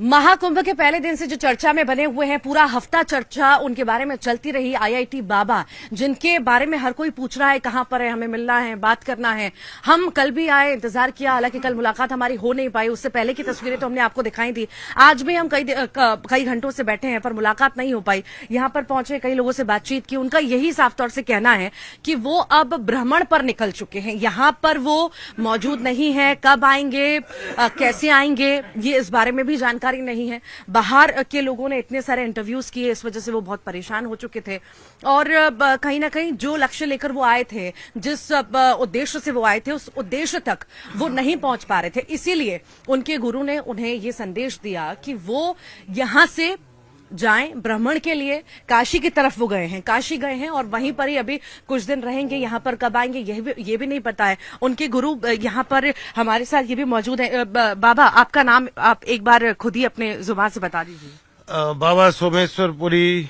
महाकुंभ के पहले दिन से जो चर्चा में बने हुए हैं, पूरा हफ्ता चर्चा उनके बारे में चलती रही। आईआईटी बाबा, जिनके बारे में हर कोई पूछ रहा है कहां पर है, हमें मिलना है, बात करना है। हम कल भी आए, इंतजार किया, हालांकि कल मुलाकात हमारी हो नहीं पाई। उससे पहले की तस्वीरें तो हमने आपको दिखाई थी। आज भी हम कई घंटों से बैठे हैं, पर मुलाकात नहीं हो पाई। यहां पर पहुंचे, कई लोगों से बातचीत की। उनका यही साफ तौर से कहना है कि वो अब भ्रमण पर निकल चुके हैं। यहां पर वो मौजूद नहीं है। कब आएंगे, कैसे आएंगे, ये इस बारे में भी जानकारी नहीं है। बाहर के लोगों ने इतने सारे इंटरव्यूज किए, इस वजह से वो बहुत परेशान हो चुके थे। और कहीं ना कहीं जो लक्ष्य लेकर वो आए थे, जिस उद्देश्य से वो आए थे, उस उद्देश्य तक वो नहीं पहुंच पा रहे थे। इसीलिए उनके गुरु ने उन्हें ये संदेश दिया कि वो यहां से जाएं भ्रमण के लिए। काशी की तरफ वो गए हैं, काशी गए हैं और वहीं पर ही अभी कुछ दिन रहेंगे। यहां पर कब आएंगे ये भी नहीं पता है। उनके गुरु यहां पर हमारे साथ ये भी मौजूद है। बाबा, आपका नाम आप एक बार खुद ही अपने जुबान से बता दीजिए। बाबा सोमेश्वरपुरी,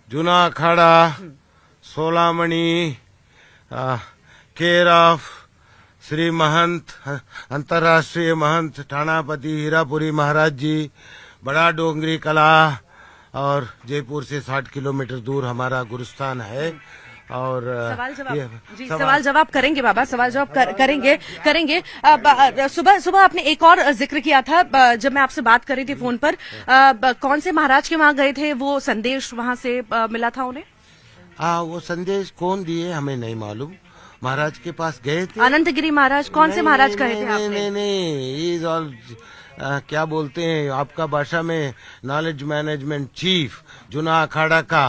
जूना अखाड़ा, सोलामणि, केयर ऑफ श्री महंत अंतर्राष्ट्रीय महंत ठाणापति हीरापुरी महाराज जी, बड़ा डोंगरी कला, और जयपुर से 60 किलोमीटर दूर हमारा गुरुस्थान है। और सवाल जवाब करेंगे बाबा, सवाल जवाब करेंगे। सुबह आपने एक और जिक्र किया था जब मैं आपसे बात कर रही थी फोन पर। कौन से महाराज के वहां गए थे, वो संदेश वहां से मिला था उन्हें? वो संदेश कौन दिए हमें नहीं मालूम। महाराज के पास गए थे। अनंतगिरी महाराज, कौन से महाराज कहे थे आपने? नहीं, इज ऑल क्या बोलते हैं आपका भाषा में, नॉलेज मैनेजमेंट चीफ, जूना अखाड़ा का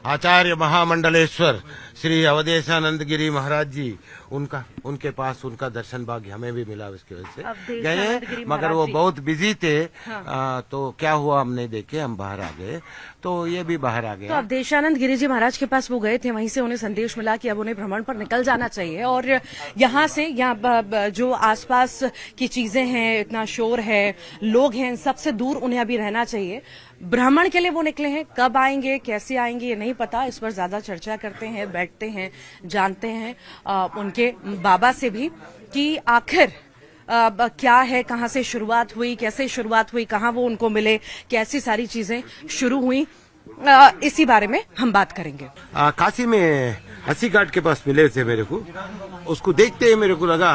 आचार्य महामंडलेश्वर श्री अवधेशानंद गिरी महाराज जी, उनके पास उनका दर्शन भाग्य हमें भी मिला। उसकी वजह से गए, मगर वो बहुत बिजी थे। हाँ। तो क्या हुआ हम नहीं देखे, हम बाहर आ गए, तो ये भी बाहर आ गया। तो अवधेशानंद गिरी जी महाराज के पास वो गए थे, वहीं से उन्हें संदेश मिला कि अब उन्हें भ्रमण पर निकल जाना चाहिए। और यहाँ से जो आसपास की चीजें हैं, इतना शोर है, लोग हैं, सबसे दूर उन्हें अभी रहना चाहिए। भ्रमण के लिए वो निकले हैं। कब आएंगे, कैसे आएंगे, ये नहीं पता। इस पर ज्यादा चर्चा करते हैं, बैठते हैं, जानते हैं उनके बाबा से भी कि आखिर क्या है, कहां से शुरुआत हुई, कैसे शुरुआत हुई, कहां वो उनको मिले, कैसी सारी चीजें शुरू हुई। इसी बारे में हम बात करेंगे। काशी में हंसी घाट के पास मिले थे मेरे को। उसको देखते ही मेरे को लगा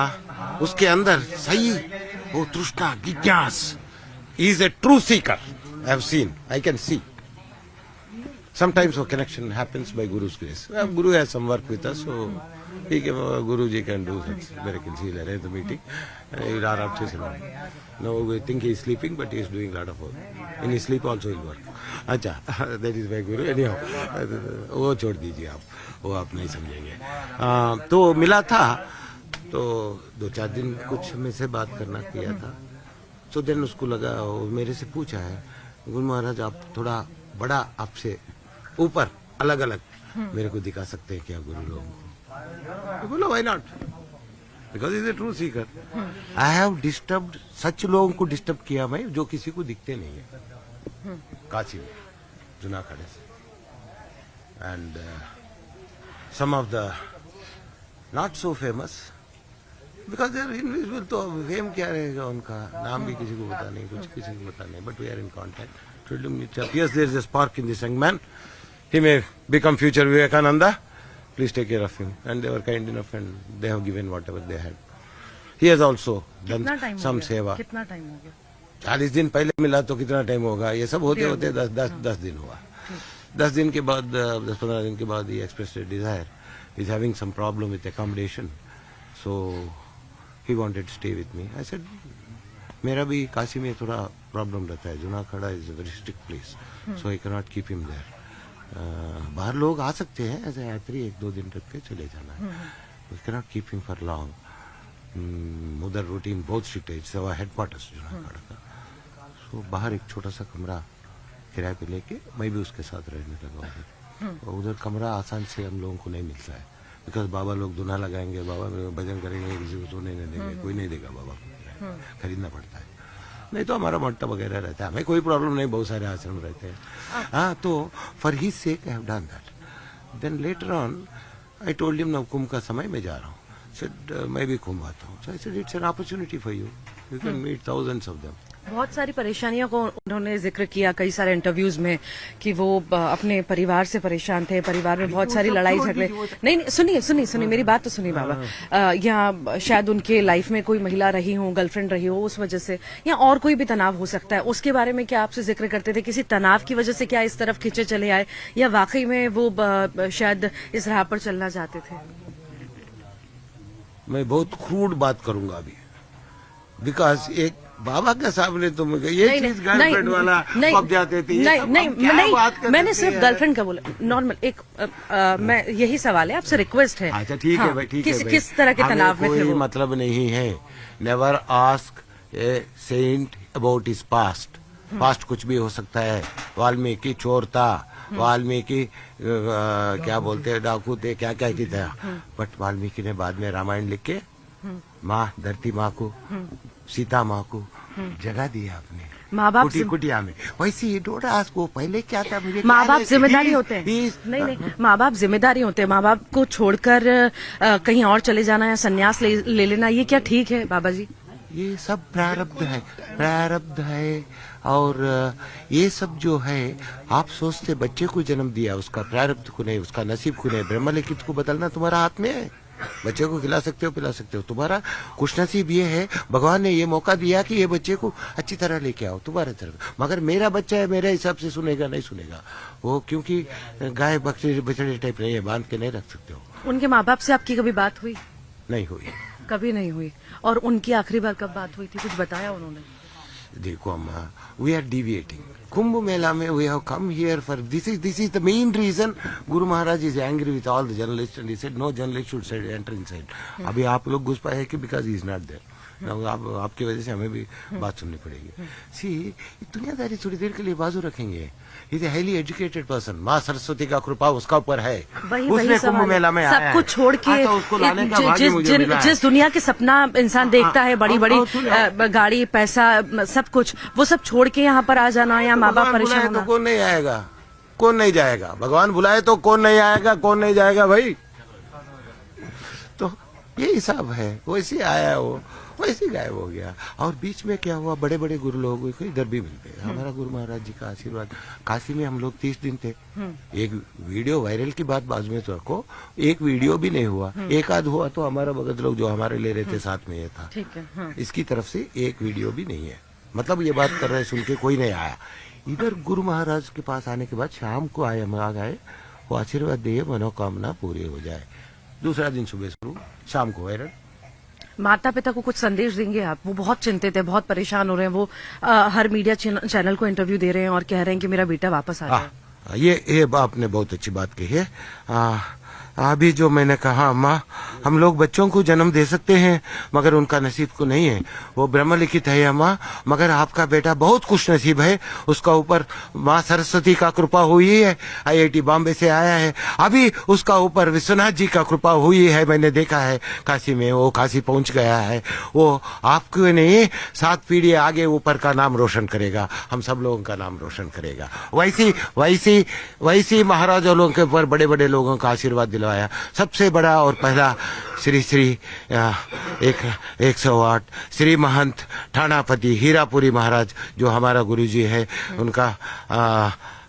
उसके अंदर सही वो तृष्णा, जिज्ञास, is a true seeker. I have seen, I can see. Sometimes a connection happens by Guru's grace. Guru has some work with us, so Guruji can do such miracles. He'll arrange the meeting. He'll arrange it. No, we think he's sleeping, but he's doing a lot of work. In his sleep also he'll work. अच्छा, that is my Guru. Anyhow, वो छोड़ दीजिए आप, वो आप नहीं समझेंगे। तो मिला था, तो 2-4 दिन कुछ में से बात करना किया था। तो दिन उसको लगा, मेरे से पूछा है, गुरु महाराज आप थोड़ा बड़ा, आपसे ऊपर, अलग अलग मेरे को दिखा सकते हैं क्या गुरु लोगों को? बोला why not, because is a true seeker. I have disturbed, such लोगों को डिस्टर्ब किया मैं जो किसी को दिखते नहीं है। काशी में जूना अखाड़े से, and some of the not so famous, because they're invisible. तो फेम क्या रहेगा उनका, नाम भी किसी को पता नहीं, कुछ किसी को पता नहीं, but we are in contact. Yes, there is a spark in this young man. He may become future Vivekananda. Please take care of him. And they were kind enough and they have given whatever they had. He has also done some seva. कितना time हो गया? 40 दिन पहले मिला तो कितना time होगा, ये सब होते होते 10 दिन हुआ। 10 दिन के बाद, 10-15 दिन के बाद he expressed a desire. He is having some problem with accommodation. So he wanted to stay with me. I said, मेरा भी काशी में थोड़ा प्रॉब्लम रहता है। Juna Akhara is a very strict place, so I can not keep him there. बाहर लोग आ सकते हैं एज ए यात्री, 1-2 दिन रख के चले जाना है। We can not keep him for long. उधर रूटीन बहुत स्ट्रिक्ट है, it's our headquarters Juna Akhara का। सो बाहर एक छोटा सा कमरा किराए पे लेके मैं भी उसके साथ रहने लगा हूँ। उधर कमरा आसान से हम लोगों को नहीं मिलता है, बिकॉज बाबा लोग धुना लगाएंगे, बाबा भजन करेंगे, किसी को सोने नहीं देंगे, कोई नहीं देगा बाबा को, खरीदना पड़ता है। नहीं तो हमारा मट्टा वगैरह रहता है, हमें कोई प्रॉब्लम नहीं, बहुत सारे आश्रम रहते हैं। हाँ, तो for his sake I have done that. Then later on I told him, now Kumbh का समय मैं जा रहा हूँ। सेड मैं भी कुंभ आता हूँ। So I said it's an opportunity for you, you can meet thousands of them. बहुत सारी परेशानियों को उन्होंने जिक्र किया कई सारे इंटरव्यूज में कि वो अपने परिवार से परेशान थे, परिवार में बहुत सारी लड़ाई झगड़े। नहीं नहीं, सुनिए मेरी बात तो सुनिए बाबा। या शायद उनके लाइफ में कोई महिला रही हो, गर्लफ्रेंड रही हो, उस वजह से, या और कोई भी तनाव हो सकता है, उसके बारे में क्या आपसे जिक्र करते थे? किसी तनाव की वजह से क्या इस तरफ खींचे चले आए, या वाकई में वो शायद इस राह पर चलना चाहते थे? मैं बहुत क्रूड बात करूंगा अभी, बिकॉज एक बाबा के सामने तुम ये चीज गर्लफ्रेंड वाला पक जाते थे। नहीं, मैंने सिर्फ गर्लफ्रेंड का बोला, नॉर्मल एक मैं यही सवाल है आपसे, रिक्वेस्ट है। अच्छा ठीक है भाई, ठीक है भाई। किस तरह के तनाव में थे वो? मतलब नहीं है। Never ask a saint about his past. Past कुछ भी हो सकता है। वाल्मीकि चोर था, वाल्मीकि क्या बोलते हैं, डाकू थे, क्या क्या की था, बट वाल्मीकि ने बाद में रामायण लिख के माँ, धरती माँ को, सीता माँ को जगह दी आपने माँ बाप कुटिया में। वैसे ये डोरा आज को पहले क्या था, मुझे माँ बाप जिम्मेदारी होते हैं। नहीं, माँ बाप जिम्मेदारी होते हैं। माँ बाप को छोड़कर कहीं और चले जाना या संन्यास ले लेना, ये क्या ठीक है बाबा जी? ये सब प्रारब्ध है। और ये सब जो है, आप सोचते बच्चे को जन्म दिया, उसका प्रारब्ध को नहीं, उसका नसीब को नहीं, ब्रह्मलिखित को बदलना तुम्हारा हाथ में है। बच्चे को खिला सकते हो, पिला सकते हो। तुम्हारा खुशनसीब ये है, भगवान ने ये मौका दिया कि ये बच्चे को अच्छी तरह लेके आओ तुम्हारे तरफ। मगर मेरा बच्चा है, मेरे हिसाब से सुनेगा नहीं सुनेगा वो, क्योंकि गाय बछड़े टाइप नहीं है, बांध के नहीं रख सकते हो। उनके माँ बाप से आपकी कभी बात हुई? नहीं हुई, कभी नहीं हुई। और उनकी आखिरी बार कब बात हुई थी, कुछ बताया उन्होंने? देखो अम्मा, we are deviating. Kumbh Mela में we have come here for this is the main reason. गुरु महाराज is angry with all the journalist and he said no journalist should enter inside. अभी आप लोग घुस पाए कि because he is not there. आपकी वजह से हमें भी बात सुननी पड़ेगी। सी, दुनियादारी थोड़ी देर के लिए बाजू रखेंगे। Is a highly educated person. माँ सरस्वती का कृपा उसका ऊपर है। उसने कुंभ मेला में सब कुछ छोड़ के उसको लाने का भाग्य मुझे मिला है। जिस दुनिया के सपना इंसान देखता है, बड़ी बड़ी गाड़ी, पैसा, सब कुछ, वो सब छोड़ के यहाँ पर आ जाना, या माँ बाप परेशान होना। तो कौन नहीं आएगा, कौन नहीं जाएगा? भगवान बुलाए तो कौन नहीं आएगा, कौन नहीं जाएगा भाई? तो ये हिसाब है। वैसे आया वो, वैसे गायब हो गया। और बीच में क्या हुआ, बड़े बड़े गुरु लोग को इधर भी मिलते हैं। हमारा गुरु महाराज जी का आशीर्वाद। काशी में हम लोग 30 दिन थे। एक वीडियो वायरल की बात बाजू में तो रखो, एक वीडियो भी नहीं हुआ। एक आध हुआ तो हमारा भगत लोग जो हमारे ले रहे थे साथ में, ये था। ठीक है। इसकी तरफ से एक वीडियो भी नहीं है। मतलब ये बात कर रहे सुन के कोई नहीं आया। इधर गुरु महाराज के पास आने के बाद शाम को आए, हम आ गए, वो आशीर्वाद दिए, मनोकामना पूरी हो जाए। दूसरा दिन सुबह शुरू, शाम को वायरल। माता पिता को कुछ संदेश देंगे आप? वो बहुत चिंतित है, बहुत परेशान हो रहे हैं। वो हर मीडिया चैनल को इंटरव्यू दे रहे हैं और कह रहे हैं कि मेरा बेटा वापस आ जाए। ये आपने बहुत अच्छी बात कही है। अभी जो मैंने कहा, अम्मा, हम लोग बच्चों को जन्म दे सकते हैं मगर उनका नसीब को नहीं है। वो ब्रह्मलिखित है अम्मा। मगर आपका बेटा बहुत खुश नसीब है, उसका ऊपर माँ सरस्वती का कृपा हुई है। IIT बॉम्बे से आया है, अभी उसका ऊपर विश्वनाथ जी का कृपा हुई है। मैंने देखा है काशी में, वो काशी पहुंच गया है। वो आपको नहीं, 7 पीढ़ी आगे ऊपर का नाम रोशन करेगा, हम सब लोगों का नाम रोशन करेगा। वैसी महाराजा लोगों के ऊपर बड़े बड़े लोगों का आशीर्वाद दिलवाया। सबसे बड़ा और पहला श्री 108 श्री महंत ठाणापति हीरापुरी महाराज, जो हमारा गुरुजी है, उनका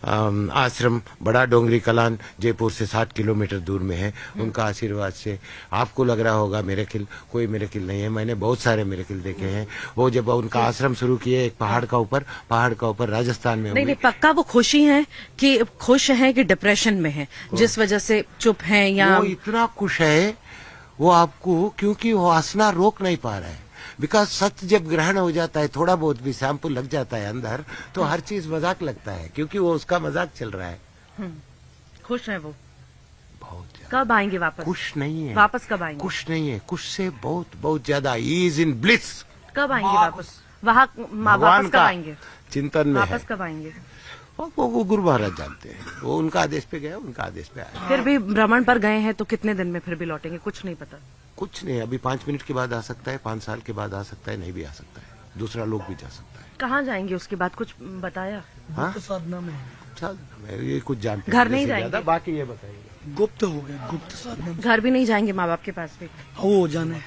आश्रम बड़ा डोंगरी कलान जयपुर से 60 किलोमीटर दूर में है। उनका आशीर्वाद से आपको लग रहा होगा मिरेकिल, कोई मिरेकिल नहीं है। मैंने बहुत सारे मिरेकिल देखे हैं। वो जब उनका आश्रम शुरू किए एक पहाड़ का ऊपर राजस्थान में। नहीं, पक्का वो खुश हैं कि डिप्रेशन में है, जिस वजह से चुप हैं, या वो इतना खुश है वो आपको, क्योंकि वो हंसना रोक नहीं पा रहा है। बिकॉज सत्य जब ग्रहण हो जाता है, थोड़ा बहुत भी सैंपल लग जाता है अंदर, तो हर चीज मजाक लगता है, क्योंकि वो उसका मजाक चल रहा है। खुश है वो बहुत। कब आएंगे वापस? खुश नहीं है। वापस कब आएंगे? खुश नहीं है, खुश से बहुत ज्यादा। Is in bliss. कब आएंगे वापस? वहाँ वापस कब आएंगे? चिंतन में वापस कब आएंगे? वो गुरु महाराज जानते हैं। वो उनका आदेश पे गया, उनका आदेश पे आया। फिर भी भ्रमण पर गए हैं तो कितने दिन में फिर भी लौटेंगे, कुछ नहीं पता? कुछ नहीं, अभी 5 मिनट के बाद आ सकता है, 5 साल के बाद आ सकता है, नहीं भी आ सकता है, दूसरा लोग भी जा सकता है। कहाँ जाएंगे उसके बाद, कुछ बताया? साधना में ये कुछ जानते घर नहीं जाएंगे, बाकी ये बताइए। गुप्त हो गए, गुप्त साधना। घर भी नहीं जाएंगे माँ बाप के पास भी? वो जाने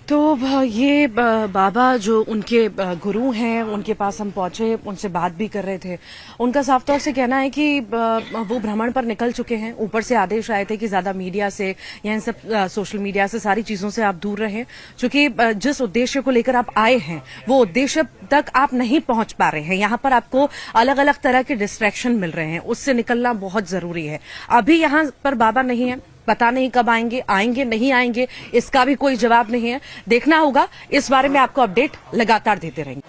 तो ये बाबा जो उनके गुरु हैं, उनके पास हम पहुंचे, उनसे बात भी कर रहे थे। उनका साफ तौर से कहना है कि वो भ्रमण पर निकल चुके हैं। ऊपर से आदेश आए थे कि ज्यादा मीडिया से या इन सब सोशल मीडिया से सारी चीजों से आप दूर रहें, क्योंकि जिस उद्देश्य को लेकर आप आए हैं वो उद्देश्य तक आप नहीं पहुंच पा रहे हैं। यहाँ पर आपको अलग अलग तरह के डिस्ट्रैक्शन मिल रहे हैं, उससे निकलना बहुत जरूरी है। अभी यहाँ पर बाबा नहीं है, पता नहीं कब आएंगे, आएंगे नहीं आएंगे इसका भी कोई जवाब नहीं है। देखना होगा, इस बारे में आपको अपडेट लगातार देते रहेंगे।